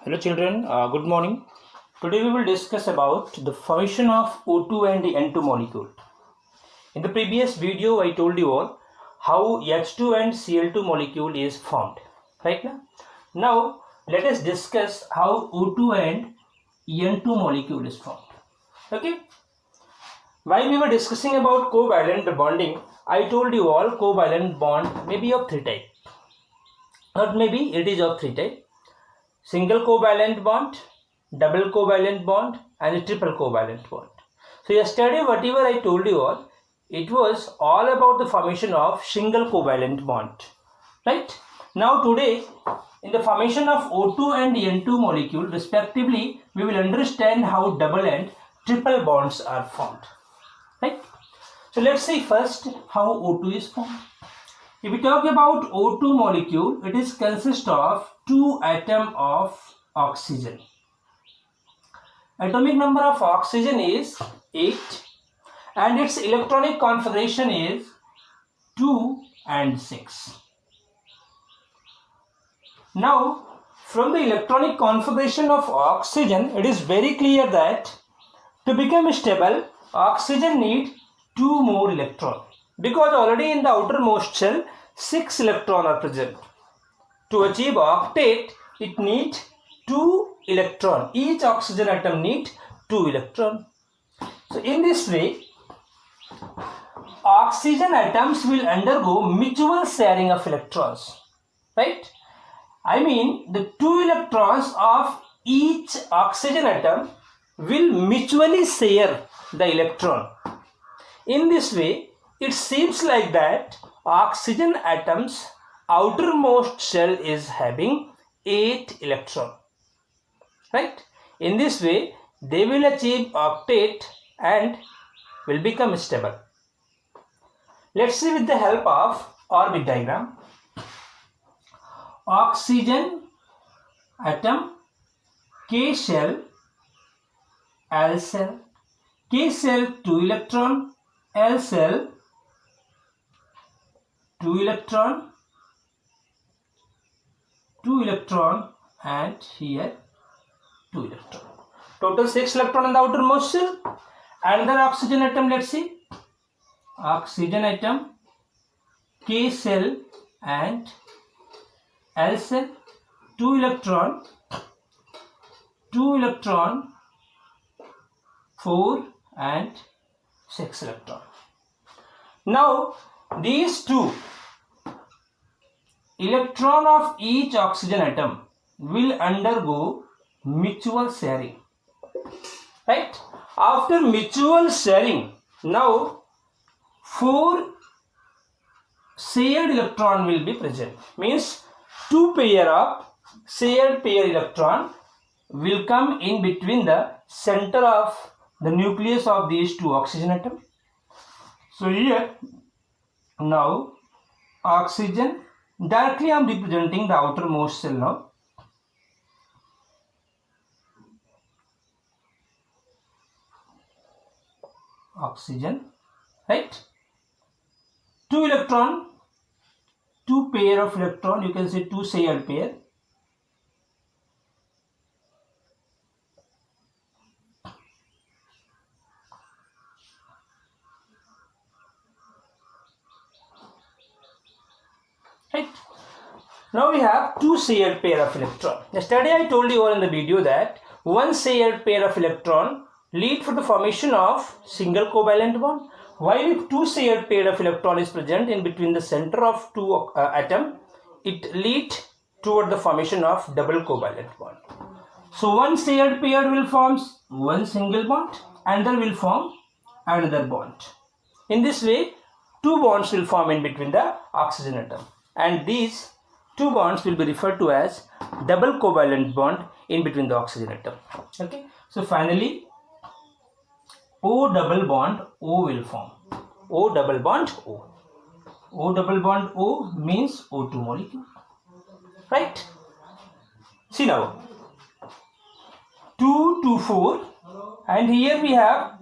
Hello children, good morning. Today we will discuss about the formation of O2 and the N2 molecule. In the previous video I told you all how H2 and Cl2 molecule is formed. Right now? Now let us discuss how O2 and N2 molecule is formed. Okay? While we were discussing about covalent bonding, I told you all covalent bond may be of three types. Or maybe it is of three types. Single covalent bond, double covalent bond and a triple covalent bond. So yesterday whatever I told you all, it was all about the formation of single covalent bond. Right? Now today in the formation of O2 and N2 molecule respectively, we will understand how double and triple bonds are formed. Right? So let's see first how O2 is formed. If we talk about O2 molecule, it is consist of two atoms of oxygen. Atomic number of oxygen is 8 and its electronic configuration is 2 and 6. Now, from the electronic configuration of oxygen, it is very clear that to become stable, oxygen needs 2 more electrons. Because already in the outermost shell 6 electrons are present. To achieve octet, it needs 2 electrons. Each oxygen atom needs 2 electrons. So in this way, oxygen atoms will undergo mutual sharing of electrons. Right? I mean the 2 electrons of each oxygen atom will mutually share the electron. In this way, it seems like that oxygen atom's outermost shell is having 8 electrons. Right? In this way, they will achieve octet and will become stable. Let's see with the help of orbit diagram. Oxygen atom, K shell, L shell. K shell 2 electron, L shell 2 electron and here 2 electron. Total 6 electron in the outermost shell. Another oxygen atom, let's see. Oxygen atom, K shell and L shell, 2 electron, 4 and 6 electron. Now these 2 electron of each oxygen atom will undergo mutual sharing. Right? After mutual sharing, now 4 shared electron will be present. Means 2 pair of shared pair electron will come in between the center of the nucleus of these 2 oxygen atoms. So here now oxygen, directly I am representing the outermost shell now. Oxygen, right? 2 electron, 2 pair of electron, you can say 2 shared pair. Right? Now we have 2 shared pair of electron. Yesterday I told you all in the video that 1 shared pair of electron lead for the formation of single covalent bond, while if 2 shared pair of electron is present in between the center of 2 atom, it lead toward the formation of double covalent bond. So one shared pair will form one single bond, another will form another bond. In this way, 2 bonds will form in between the oxygen atom, and these 2 bonds will be referred to as double covalent bond in between the oxygen atom. Okay, so finally O double bond O will form. O double bond O. O double bond O means O2 molecule. Right? See now, 2 to 4 and here we have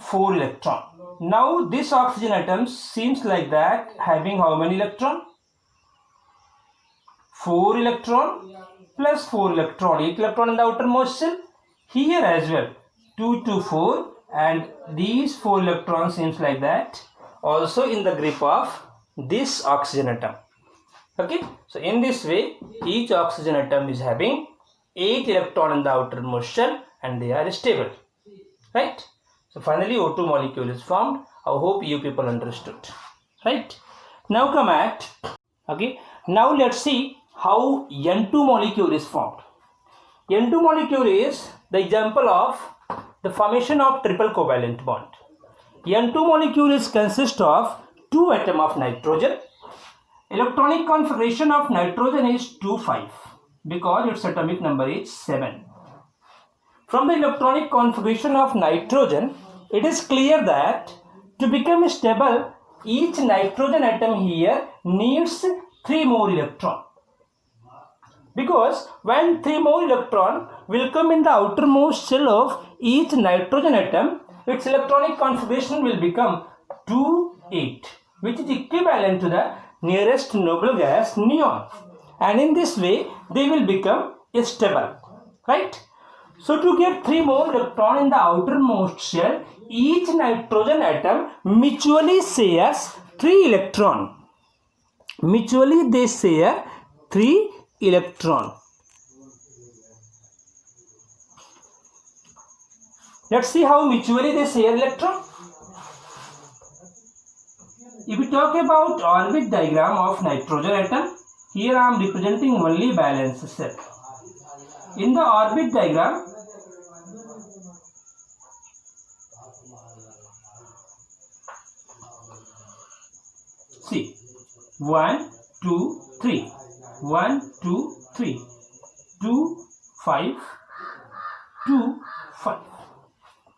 4 electron. Now this oxygen atom seems like that having how many electron? 4 electron plus 4 electron, 8 electron in the outermost shell. Here as well 2 to 4, and these 4 electrons seems like that also in the grip of this oxygen atom. Okay, so in this way each oxygen atom is having 8 electron in the outermost shell and they are stable, right? So finally O2 molecule is formed. I hope you people understood, right? Now come at, okay, now let's see how N2 molecule is formed. N2 molecule is the example of the formation of triple covalent bond. N2 molecule is consist of 2 atom of nitrogen. Electronic configuration of nitrogen is 2,5 because its atomic number is 7. From the electronic configuration of nitrogen, it is clear that to become stable, each nitrogen atom here needs 3 more electron. Because when 3 more electron will come in the outermost shell of each nitrogen atom, its electronic configuration will become 2,8, which is equivalent to the nearest noble gas neon, and in this way they will become stable, right? So to get 3 more electron in the outermost shell, each nitrogen atom mutually shares 3 electron. Mutually they share 3 electron. Let's see how mutually they share electron. If we talk about orbit diagram of nitrogen atom, here I am representing only valence shell. In the orbit diagram, see 1, 2, 3, 1, 2, 3, 2, 5, 2, 5.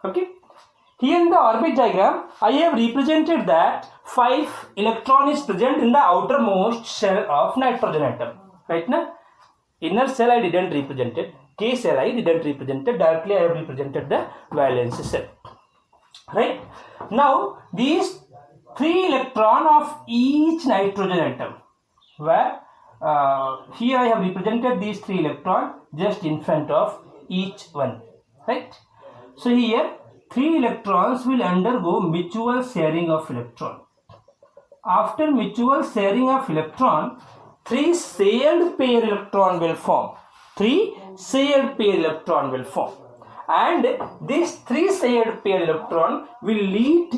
Okay. Here in the orbit diagram, I have represented that 5 electron is present in the outermost shell of nitrogen atom. Right now, inner shell I didn't represent it. K shell I didn't represent it. Directly I have represented the valence shell. Right. Now, these 3 electron of each nitrogen atom, where here I have represented these 3 electron just in front of each one. Right. So here 3 electrons will undergo mutual sharing of electron. After mutual sharing of electron, 3 shared pair electron will form. 3 shared pair electron will form. And this 3 shared pair electron will lead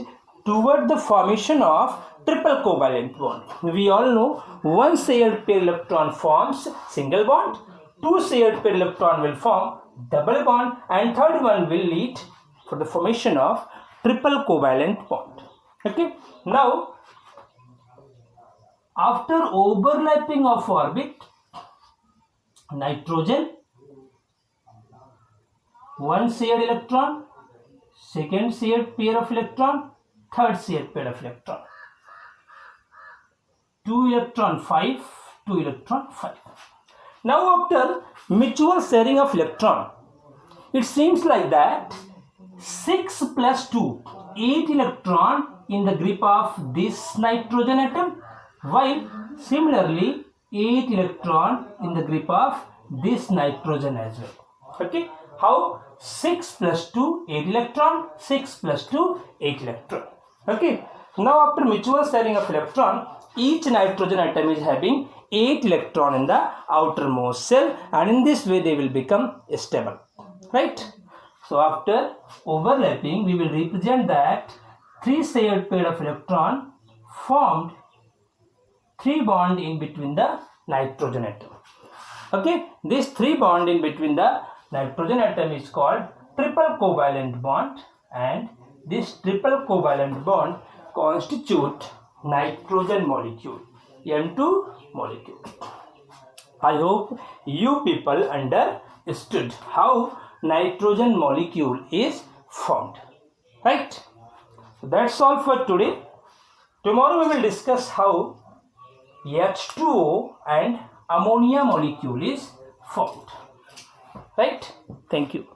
toward the formation of triple covalent bond. We all know 1 shared pair electron forms single bond, 2 shared pair electron will form double bond, and third one will lead for the formation of triple covalent bond. Okay. Now, after overlapping of orbit, nitrogen, 1 shared electron, second shared pair of electron, third shared pair of electron, 2 electron 5, 2 electron 5. Now after mutual sharing of electron, it seems like that 6 plus 2, 8 electron in the grip of this nitrogen atom, while similarly 8 electron in the grip of this nitrogen as well. Okay, how? 6 plus 2, 8 electron, 6 plus 2, 8 electron. Okay, now after mutual sharing of electron, each nitrogen atom is having 8 electron in the outermost shell, and in this way they will become stable, right? So after overlapping, we will represent that 3 shared pair of electron formed 3 bond in between the nitrogen atom. Okay, this 3 bond in between the nitrogen atom is called triple covalent bond, and this triple covalent bond constitute nitrogen molecule, N2 molecule. I hope you people understood how nitrogen molecule is formed, right? So that's all for today. Tomorrow we will discuss how H2O and ammonia molecule is formed, right? Thank you.